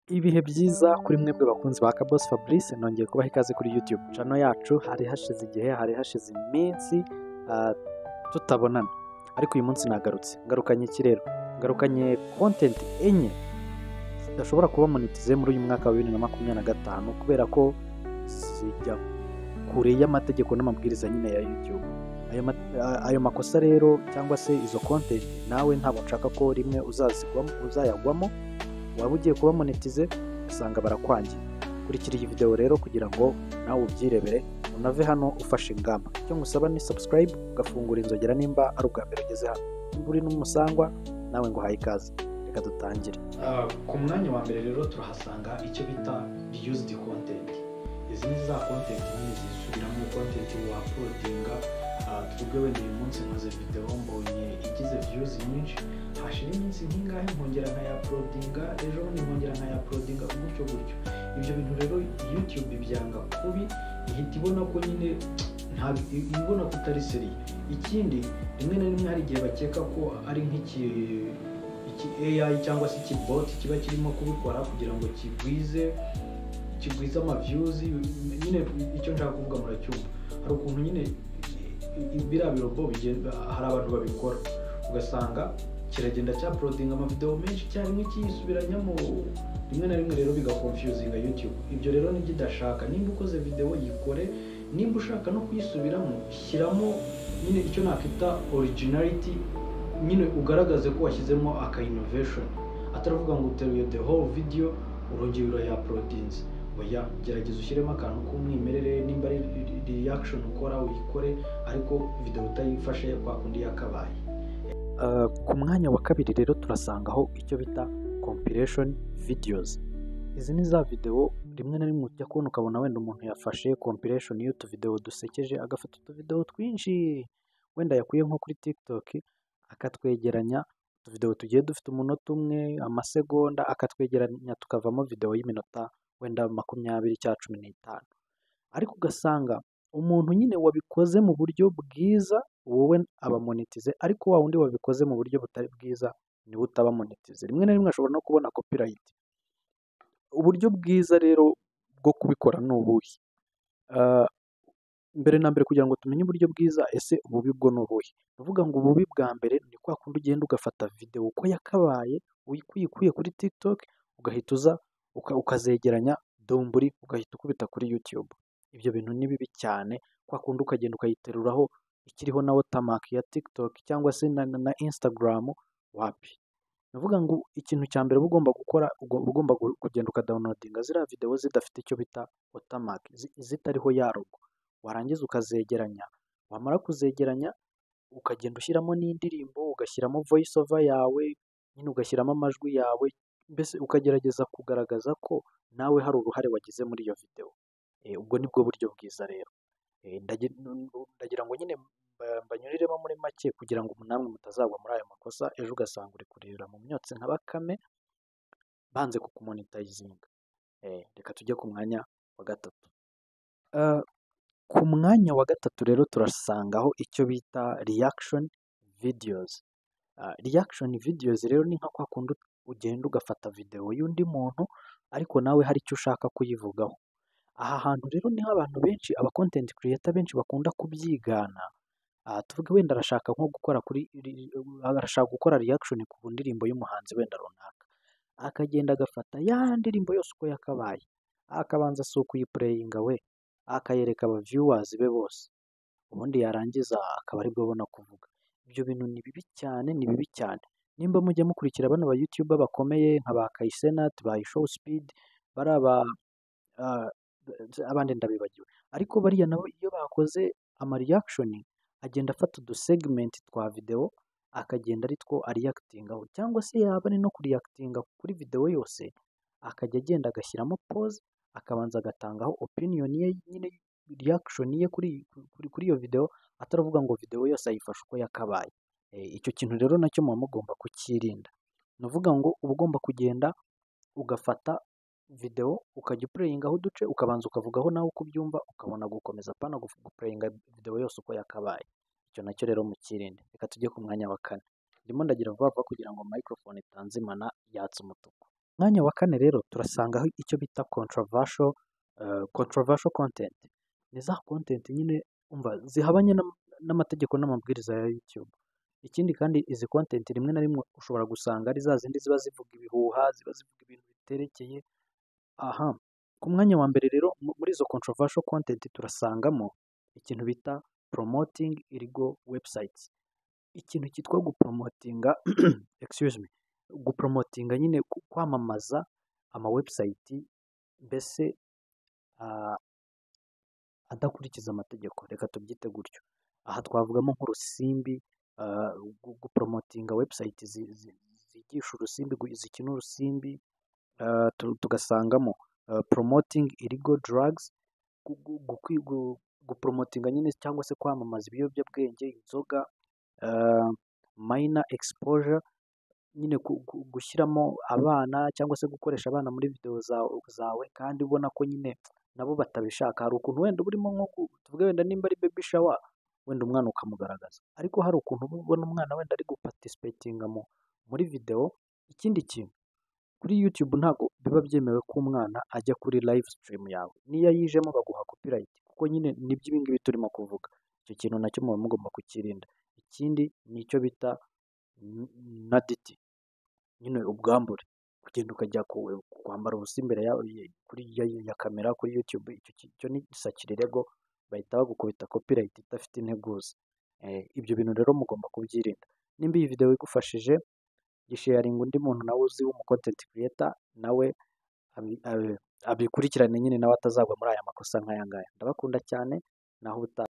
Ibihe byiza kuri mwebwe bakunzi ba Kaboss Fabrice, nongeye kubaha ikaze kuri YouTube channel yacu. Hari hashize iminsi tutabonana, ariko uyu munsi nagarutse. Ngarukanye iki rero? Ngarukanye content enye zidashobora kuba monetize muri uyu mwaka wa 2025 kubera ko zijya kure y'amategeko n'amabwiriza nyine ya YouTube. Ayo makosa rero cyangwa se izo content nawe ntabwo nshaka ko rimwe uzayagwamo. Waba ugiye kuba monetize usanga barakwangiye. Kurikira iyi video rero kugira ngo nawe ubyirebere unave hano ufashe ingamba. Icyo ngusaba ni subscribe, ugafungura inzogera nimba ari ubwa mbere ugeze hano. Nimba uri n'umusangwa nawe ngo haye ikaze. Reka dutangire. Ku mwanya wa mbere rero turahasanga icyo bita reused content. Izi ni za content nyine zisubiramo content wa uploadinga. Twebwe wenda uyu munsi nkoze video mbonye igize views nyinshi, hashira iminsi nk'ingahe nkongera nkaya uploadinga, ejo nkongera nkaya uploadinga, gutyo. Ibyo bintu rero YouTube ibyanga kubi, ihita ibona ko nyine ibona ko utari seri. Ikindi rimwe na rimwe hari igihe bakeka ko ari nk'iki AI cyangwa se iki bot kiba kirimo kubikora kugira ngo kigwize ama views. Nyine icyo nshaka kuvuga muracyumva, hari ukuntu nyine biriya birobo bigenda, hari abantu babikora ugasanga kiragenda cya uploading amavideo menshi cyane kiyisubiranyamo, rimwe na rimwe rero bigaconfusinga YouTube. Ibyo rero ni idashaka. Nimba ukoze video yikore, nimba ushaka no kuyisubiramo shyiramo nyine icyo nakita originality, nyine ugaragaze ko washyizemo aka innovation, ataravuga ngo uteruye the whole video urongeye urayi-uploadinze. Oya, gerageza ushyiremo akantu k'umwimerere. Nimba ari reaction ukora uyikore, ariko video utayifashe kwa kundi yakabaye. Ku mwanya wa kabiri rero turasangaho icyo bita compilation videos. Izi ni za video rimwe na rimwe ujya kubona ukabona wenda umuntu yafashe compilation y'utu video dusekeje, agafata utu video twinshi wenda yakuye nko kuri TikTok, akatwegeranya utu video tugiye dufite umunota umwe, amasegonda, akatwegeranya tukavamo video y'iminota wenda 20 cyangwa 15. Ariko ugasanga umuntu nyine wabikoze mu buryo bwiza wowe aba monetize, ariko wa wundi wabikoze mu buryo butari bwiza niwe utaba monetize. Rimwe na rimwe ashobora no kubona copyright. Uburyo bwiza rero bwo kubikora ni ubuhe? Mbere na mbere kugira ngo tumenye uburyo bwiza, ese ububi bwo ni ubuhe? Uvuga ngo ububi bwa mbere ni kwa kundi ugenda ugafata video uko yakabaye uyikuye kuri TikTok, ugahita uza ukazegeranya domburi ugahita ukubita kuri YouTube. Ibyo bintu ni bibi cyane. Kwa kundi ukagenda ukayiteruraho ikiriho na watermark ya TikTok cyangwa se na Instagram, wapi. Navuga ngo ikintu cya mbere ugomba gukora, ugomba kugenda ukadownloadinga ziriya video zidafite icyo bita watermark, zitariho ya logo. Warangiza ukazegeranya, wamara kuzegeranya ukagenda ushyiramo n'indirimbo, ugashyiramo voice over yawe, nyine ugashyiramo amajwi yawe, mbese ukagerageza kugaragaza ko nawe hari uruhare wagize muri iyo video. Ubwo nibwo buryo bwiza rero. Ndagira ngo nyine mbanyuriremo muri make kugira ngo namwe mutazagwa muri ayo makosa, ejo ugasanga uri kurira mu myotsi nka Bakame banze kukumonetizinga. Reka tujye ku mwanya wa gatatu. Ku mwanya wa gatatu rero turasangaho icyo bita reaction videos. Reaction videos rero ni nka kwa kundi ugenda ugafata video y'undi muntu ariko nawe hari icyo ushaka kuyivugaho. Aha hantu rero niho abantu benshi, aba content creator benshi bakunda kubyigana. Tuvuge wenda arashaka gukora reaction ku ndirimbo y'umuhanzi wenda runaka, akagenda agafata ya ndirimbo yose uko yakabaye, akabanza si ukuyiplayinga we, akayereka aba viewers be bose, ubundi yarangiza akaba aribwo abona kuvuga. Ibyo bintu ni bibi cyane. Nimba mujya mukurikira bano ba YouTuber bakomeye nka ba Kaisenat, ba Show Speed, abandi ndabibagiwe, ariko bariya nabo iyo bakoze ama reaction, agenda afata segment twa video akagenda ari two reactingaho, cyangwa se yaba ari no kureactinga kuri video yose, akajya agenda agashyiramo pause, akabanza agatangaho opinion ye, nyine reaction ye kuri iyo video, ataravuga ngo video yose ayifashe uko yakabaye. Icyo kintu rero nacyo muba mugomba kukirinda. Navuga ngo uba ugomba kugenda ugafata video ukajya uplayingaho uduce, ukabanza ukavugaho nawe uko ubyumva, ukabona gukomeza pana guplayinga video yose uko yakabaye. Icyo nacyo rero mukirinde. Reka tujye ku mwanya wa kane. Ndimo ndagira vuba kugira ngo microphone itanzimana yatse umutuku. Mwanya wa kane rero turasangaho icyo bita controversial content. Ni za content nyine umva zihabanye n'amategeko n'amabwiriza ya YouTube. Ikindi kandi izi content rimwe na rimwe ushobora gusanga ari za zindi ziba zivuga ibihuha, ziba zivuga ibintu biterekeye. Aha, ku mwanya wa mbere rero muri izo controversial content turasangamo ikintu bita promoting illegal websites. Ikintu cyitwa gupromotinga excuse me, gupromotinga nyine kwamamaza ama website mbese adakurikiza amategeko, reka tubyite gutyo. Aha twavugamo nk'urusimbi, gupromotinga website zigisha urusimbi, zikina urusimbi, tugasangamo promoting illegal drugs, gupromotinga nyine cyangwa se kwamamaza ibiyobyabwenge, inzoga, minor exposure, nyine gushyiramo abana cyangwa se gukoresha abana muri video zawe kandi ubona ko nyine nabo batabishaka. Hari ukuntu wenda burimo nko tuvuge wenda nimba ari baby shower, wenda umwana ukamugaragaza, ariko hari ukuntu ubona umwana wenda ari guparticipatinga muri video. Ikindi kintu kuri YouTube ntabwo biba byemewe ko umwana ajya kuri live stream yawe, niyo yijemo baguha copyright, kuko nyine nibyo ibi ngibi turimo kuvuga. Icyo kintu nacyo muba mugomba kukirinda. Ikindi ni icyo bita nudity, nyine ubwambure, kugenda ukajya kwambara ubusa imbere ya kamera kuri YouTube. Icyo ni sakirirego, bahita bagukubita copyright idafite integuza. Ibyo bintu rero mugomba kubyirinda. Nimba iyi video igufashije, gisharinga undi muntu nawe uzi w'umu content creator, nawe abikurikirane nyine nawe atazagwa muri aya makosa nk'aya ngaya. Ndabakunda cyane, naho ubutaha.